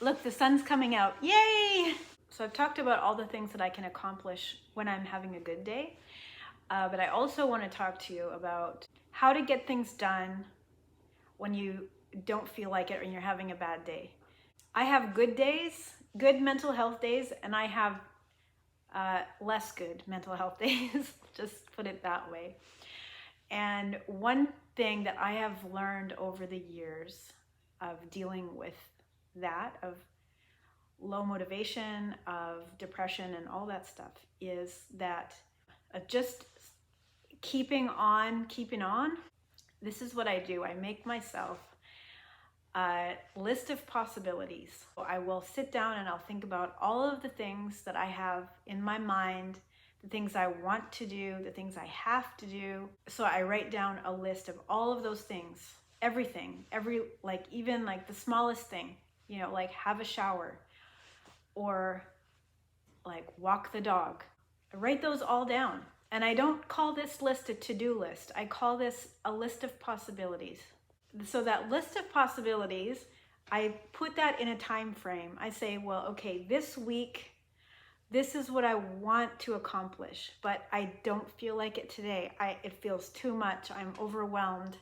Look, the sun's coming out. Yay! So I've talked about all the things that I can accomplish when I'm having a good day. But I also want to talk to you about how to get things done when you don't feel like it or you're having a bad day. I have good days, good mental health days, and I have less good mental health days, just put it that way. And one thing that I have learned over the years of dealing with that, of low motivation, of depression, and all that stuff, is that just keeping on. This is what I do. I make myself a list of possibilities. I will sit down and I'll think about all of the things that I have in my mind, the things I want to do, the things I have to do. So I write down a list of all of those things, everything, even like the smallest thing, like have a shower or like walk the dog. I write those all down. And I don't call this list a to-do list. I call this a list of possibilities. So that list of possibilities, I put that in a time frame. I say, well, okay, this week, this is what I want to accomplish, but I don't feel like it today. It feels too much. I'm overwhelmed.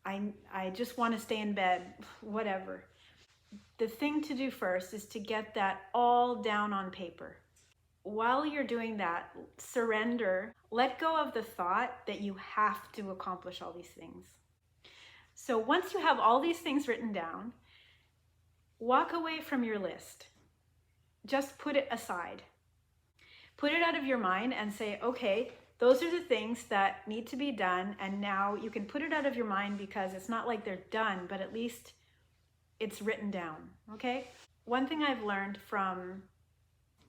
I just want to stay in bed, whatever. The thing to do first is to get that all down on paper. While you're doing that, surrender, let go of the thought that you have to accomplish all these things. So once you have all these things written down, walk away from your list. Just put it aside. Put it out of your mind and say, okay, those are the things that need to be done. And now you can put it out of your mind because it's not like they're done, but at least it's written down, okay? One thing I've learned from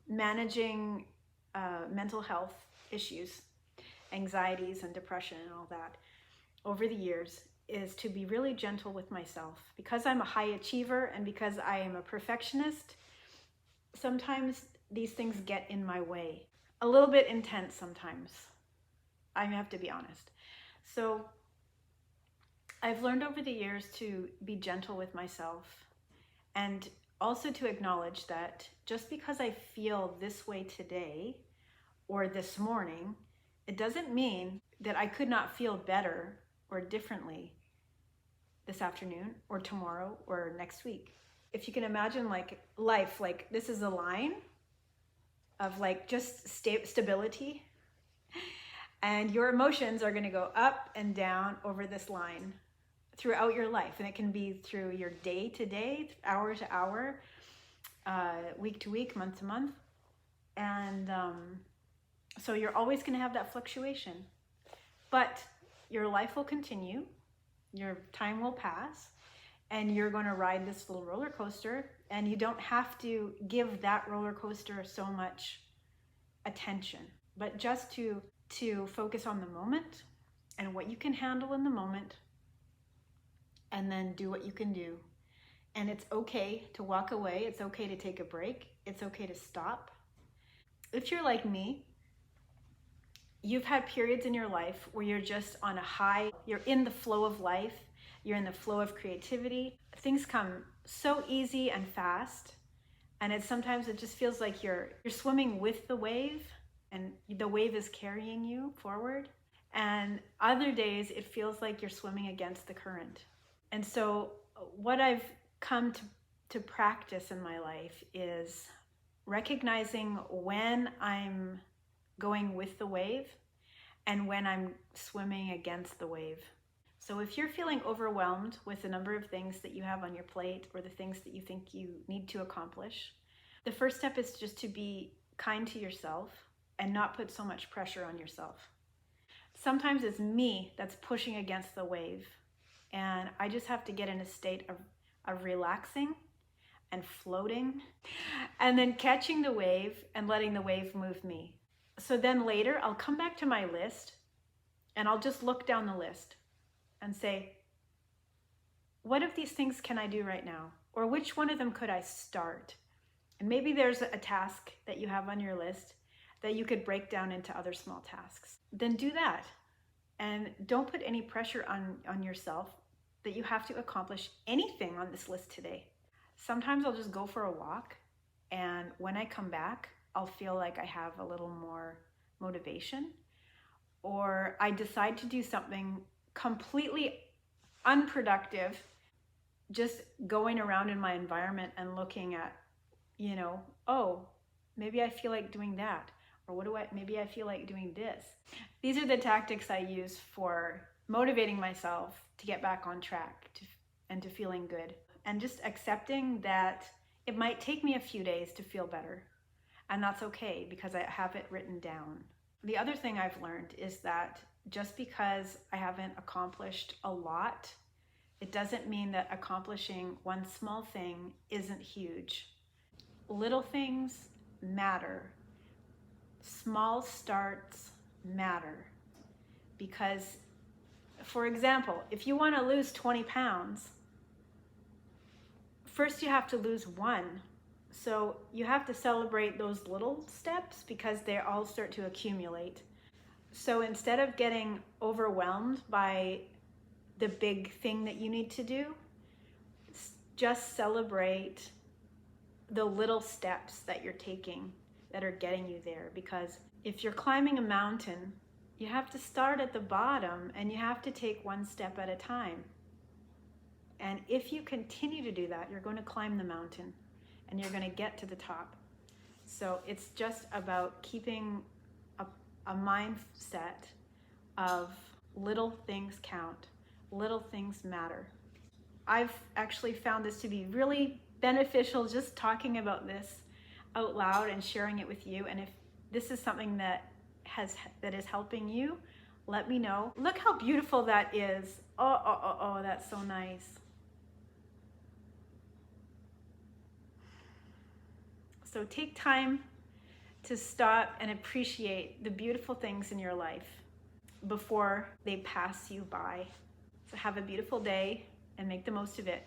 managing mental health issues, anxieties and depression and all that over the years is to be really gentle with myself. Because I'm a high achiever and because I am a perfectionist, sometimes these things get in my way. A little bit intense sometimes. I have to be honest. So I've learned over the years to be gentle with myself and also to acknowledge that just because I feel this way today or this morning, it doesn't mean that I could not feel better or differently this afternoon or tomorrow or next week. If you can imagine like life, like this is a line of like just stability, and your emotions are going to go up and down over this line throughout your life. And it can be through your day to day, hour to hour, week to week, month to month. And so you're always going to have that fluctuation. But your life will continue, your time will pass, and you're going to ride this little roller coaster. And you don't have to give that roller coaster so much attention, but just to focus on the moment and what you can handle in the moment, and then do what you can do. And it's okay to walk away. It's okay to take a break. It's okay to stop. If you're like me, you've had periods in your life where you're just on a high, you're in the flow of life, you're in the flow of creativity. Things come so easy and fast. And sometimes it just feels like you're swimming with the wave and the wave is carrying you forward. And other days it feels like you're swimming against the current. And so what I've come to practice in my life is recognizing when I'm going with the wave and when I'm swimming against the wave. So if you're feeling overwhelmed with the number of things that you have on your plate or the things that you think you need to accomplish, the first step is just to be kind to yourself and not put so much pressure on yourself. Sometimes it's me that's pushing against the wave, and I just have to get in a state of relaxing and floating and then catching the wave and letting the wave move me. So then later I'll come back to my list and I'll just look down the list and say, what of these things can I do right now? Or which one of them could I start? And maybe there's a task that you have on your list that you could break down into other small tasks. Then do that. And don't put any pressure on yourself that you have to accomplish anything on this list today. Sometimes I'll just go for a walk, and when I come back, I'll feel like I have a little more motivation, or I decide to do something completely unproductive, just going around in my environment and looking at, oh, maybe I feel like doing that, or maybe I feel like doing this. These are the tactics I use for motivating myself to get back on track and to feeling good. And just accepting that it might take me a few days to feel better. And that's okay because I have it written down. The other thing I've learned is that just because I haven't accomplished a lot, it doesn't mean that accomplishing one small thing isn't huge. Little things matter. Small starts matter. Because, for example, if you want to lose 20 pounds, first you have to lose one. So you have to celebrate those little steps because they all start to accumulate. So instead of getting overwhelmed by the big thing that you need to do, just celebrate the little steps that you're taking that are getting you there. Because if you're climbing a mountain, you have to start at the bottom and you have to take one step at a time. And if you continue to do that, you're going to climb the mountain and you're going to get to the top. So it's just about keeping a mindset of little things count, little things matter. I've actually found this to be really beneficial, just talking about this out loud and sharing it with you. And if this is something that is helping you, let me know. Look how beautiful that is. Oh, that's so nice. So take time to stop and appreciate the beautiful things in your life before they pass you by. So have a beautiful day and make the most of it.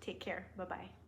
Take care. Bye-bye.